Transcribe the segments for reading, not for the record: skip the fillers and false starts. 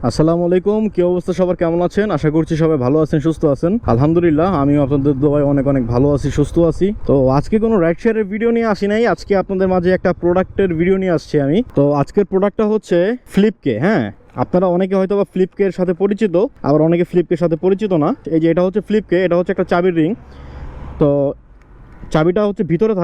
আসসালামু আলাইকুম, কি অবস্থা সবার, কেমন আছেন? আশা করছি সবাই ভালো আছেন, সুস্থ আছেন। আলহামদুলিল্লাহ, আমিও আপনাদের দোয়ায় অনেক অনেক ভালো আছি, সুস্থ আছি। তো আজকে কোনো রাইড শেয়ারের ভিডিও নিয়ে আসি নাই, আজকে আপনাদের মাঝে একটা প্রোডাক্টের ভিডিও নিয়ে আসছি আমি। তো আজকের প্রোডাক্টটা হচ্ছে ফ্লিপকে। হ্যাঁ, আপনারা অনেকে হয়তো বা ফ্লিপকের সাথে পরিচিত, আবার অনেকে ফ্লিপকের সাথে পরিচিত না। এই যে এটা হচ্ছে ফ্লিপকে, এটা হচ্ছে একটা চাবির রিং। তো চাবিটা হচ্ছে ভিতরে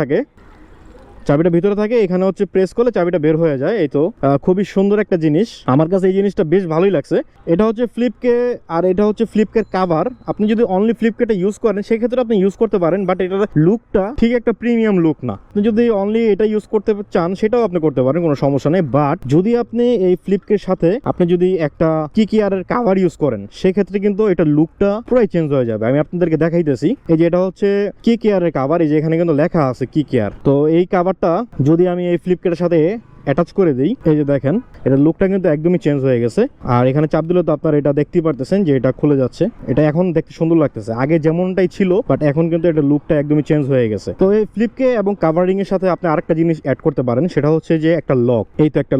থাকে, এখানে হচ্ছে প্রেস করলে চাবিটা বের হয়ে যায়। এই তো খুবই সুন্দর একটা জিনিস, আমার কাছে এই জিনিসটা বেশ ভালোই লাগছে। এটা হচ্ছে ফ্লিপকে, আর এটা হচ্ছে ফ্লিপকের কাভার। আপনি যদি অনলি ফ্লিপকেটা ইউজ করেন সেক্ষেত্রে আপনি ইউজ করতে পারেন, বাট এটার লুকটা ঠিক একটা প্রিমিয়াম লুক না। আপনি যদি অনলি এটা ইউজ করতে চান সেটাও আপনি করতে পারেন, কোনো সমস্যা নেই। বাট যদি আপনি এই ফ্লিপকের সাথে আপনি যদি একটা কিকিয়ারের কাভার ইউজ করেন সেক্ষেত্রে কিন্তু এটা লুকটা পুরাই চেঞ্জ হয়ে যাবে। আমি আপনাদেরকে দেখাইতেছি, এই যে এটা হচ্ছে কিকিয়ারের কাভার, এই যে এখানে কিন্তু লেখা আছে কিকিয়ার। তো এই কাভার যদি আমি এই ফ্লিপকেটের সাথে অ্যাটাচ করে দিই, এই যে দেখেন এটার লুকটা কিন্তু একদমই চেঞ্জ হয়ে গেছে। আর এখানে চাপ দিলে তো আপনারা এটা দেখতেই পারতেছেন যে এটা খুলে যাচ্ছে। এটা এখন দেখতে সুন্দর লাগতেছে, আগে যেমনটাই ছিল বাট এখন কিন্তু এটা লুকটা একদমই চেঞ্জ হয়ে গেছে। তো এই ফ্লিপকে এবং কাভারিং এর সাথে আপনি আরেকটা জিনিস অ্যাড করতে পারেন, সেটা হচ্ছে যে একটা লক। এই তো একটা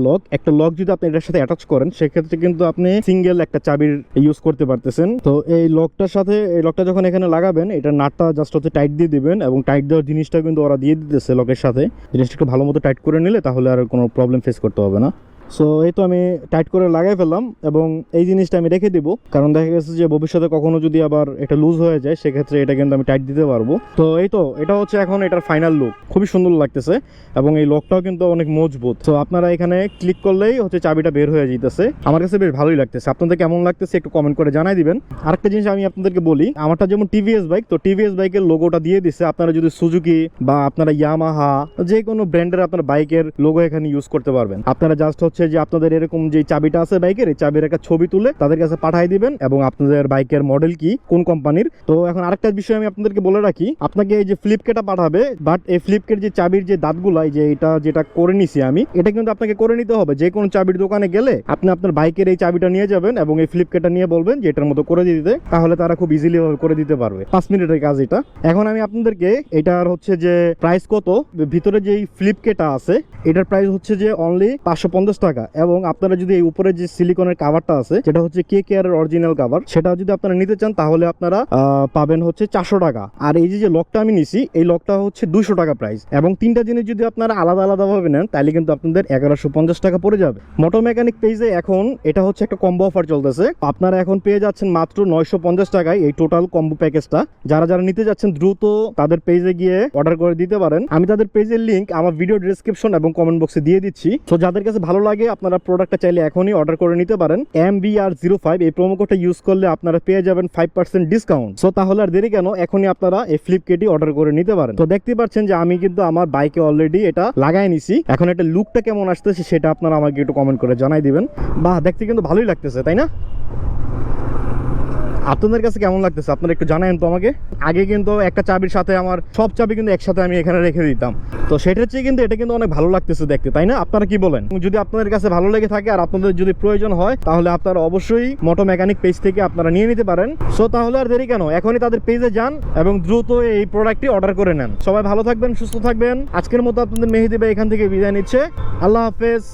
লক যদি আপনি এটার সাথে অ্যাটাচ করেন সেক্ষেত্রে কিন্তু আপনি সিঙ্গেল একটা চাবির ইউজ করতে পারতেছেন। তো এই লকটার সাথে, এই লকটা যখন এখানে লাগাবেন, এটা নাটটা জাস্ট হচ্ছে টাইট দিয়ে দিবেন, এবং টাইট দেওয়ার জিনিসটা কিন্তু ওরা দিয়ে দিতেছে লকের সাথে। জিনিসটা একটু ভালো মতো টাইট করে নিলে তাহলে আর কোনো প্রবলেম ফেস করতে হবে না। সো এই তো আমি টাইট করে লাগাই ফেললাম, এবং এই জিনিসটা আমি রেখে দিব, কারণ দেখা গেছে যে ভবিষ্যতে কখনো যদি আবার এটা লুজ হয়ে যায় সেক্ষেত্রে এটা কিন্তু আমি টাইট দিতে পারবো। তো এই তো এটা হচ্ছে এখন এটার ফাইনাল লুক, খুবই সুন্দর লাগতেছে, এবং এই লকটাও কিন্তু অনেক মজবুত। তো আপনারা এখানে ক্লিক করলেই হচ্ছে চাবিটা বের হয়ে যেতেছে। আমার কাছে বেশ ভালোই লাগতেছে, আপনাদের কেমন লাগতেছে একটু কমেন্ট করে জানাই দিবেন। আরেকটা জিনিস আমি আপনাদেরকে বলি, আমারটা যেমন টিভিএস বাইক, তো টিভিএস বাইকের লোগোটা দিয়ে দিচ্ছে। আপনারা যদি সুজুকি বা আপনারা ইয়ামাহা যে কোনো ব্র্যান্ডের আপনার বাইকের লোগো এখানে ইউজ করতে পারবেন। আপনারা জাস্ট হচ্ছে যে আপনাদের এরকম যে চাবিটা আছে বাইকের, এই চাবির একটা ছবি তুলে তাদের কাছে পাঠিয়ে দিবেন, এবং আপনাদের বাইকের মডেল কি, কোন কোম্পানির। তো এখন আরেকটা বিষয় আমি আপনাদেরকে বলে রাখি, আপনাকে এই যে ফ্লিপকেটা পাঠাবে, বাট এই ফ্লিপকেট যে চাবির যে দাঁতগুলা, এই যে এটা যেটা করে নিছি আমি, এটা কিন্তু আপনাকে করে নিতে হবে। যে কোনো চাবির দোকানে গেলে আপনি আপনার বাইকের এই চাবিটা নিয়ে যাবেন এবং এই ফ্লিপকেটটা নিয়ে বলবেন যে এটার মতো করে দিতে, তাহলে তারা খুব ইজিলি করে দিতে পারবে। 5 মিনিটের কাজ এটা। এখন আমি আপনাদেরকে এটার হচ্ছে যে প্রাইস কত, ভিতরে যেই ফ্লিপকেটা আছে এটার প্রাইস হচ্ছে যে অনলি 550 টাকা। এবং আপনারা যদি এই উপরে যে সিলিকনের কাভারটা আছে, যেটা হচ্ছে কেকেআর অরিজিনাল কাভার, সেটা যদি আপনারা নিতে চান তাহলে আপনারা পাবেন হচ্ছে 400 টাকা। আর এই যে লকটা আমি নিছি, এই লকটা হচ্ছে 200 টাকা প্রাইস। এবং তিনটা জিনিস যদি আপনারা আলাদা আলাদা ভাবে নেন তাহলে কিন্তু আপনাদের 1150 টাকা পড়ে যাবে। মোটর মেকানিক পেজে এখন এটা হচ্ছে একটা কম্বো অফার চলতেছে, আপনারা এখন পেয়ে যাচ্ছেন মাত্র 950 টাকায় এই টোটাল কম্বো প্যাকেজটা। যারা যারা নিতে যাচ্ছেন দ্রুত তাদের পেজে গিয়ে অর্ডার করে দিতে পারেন। আমি তাদের পেজের লিংক আমার ভিডিও ডেসক্রিপশন এবং কমেন্ট বক্সে দিয়ে দিচ্ছি। তো যাদের কাছে ভালো লাগে আপনারা প্রোডাক্টটা চাইলে এখনই অর্ডার করে নিতে পারেন। MBR05 এই প্রোমো কোডটা ইউজ করলে আপনারা পেয়ে যাবেন 5% ডিসকাউন্ট। সো তাহলে আর দেরি কেন, এখনই আপনারা এই ফ্লিপকেটই অর্ডার করে নিতে পারেন। তো দেখতে পাচ্ছেন যে আমি কিন্তু আমার বাইকে অলরেডি এটা লাগাই নিছি। এখন এটা লুকটা কেমন আসতেছে সেটা আপনারা আমাকে একটু কমেন্ট করে জানাই দিবেন। বাহ, দেখতে কিন্তু ভালোই লাগতেছে, তাই না? আপনাদের কাছে কেমন লাগতেছে আপনারা একটু জানাবেন তো আমাকে। আগে কিন্তু একটা চাবির সাথে আমার সব চাবি কিন্তু একসাথে আমি এখানে রেখে দিতাম, তো সেটার চেয়ে কিন্তু এটা কিন্তু অনেক ভালো লাগতেছে দেখতে, তাই না? আপনারা কি বলেন? যদি আপনাদের কাছে ভালো লেগে থাকে আর আপনাদের যদি প্রয়োজন হয় তাহলে আপনারা অবশ্যই মোটো মেকানিক পেজ থেকে আপনারা নিয়ে নিতে পারেন। সো তাহলে আর দেরি কেন, এখনই তাদের পেজে যান এবং দ্রুত এই প্রোডাক্টটি অর্ডার করে নেন। সবাই ভালো থাকবেন, সুস্থ থাকবেন। আজকের মতো আপনাদের মেহেদি ভাই এখান থেকে বিদায় নিচ্ছে। আল্লাহ হাফেজ।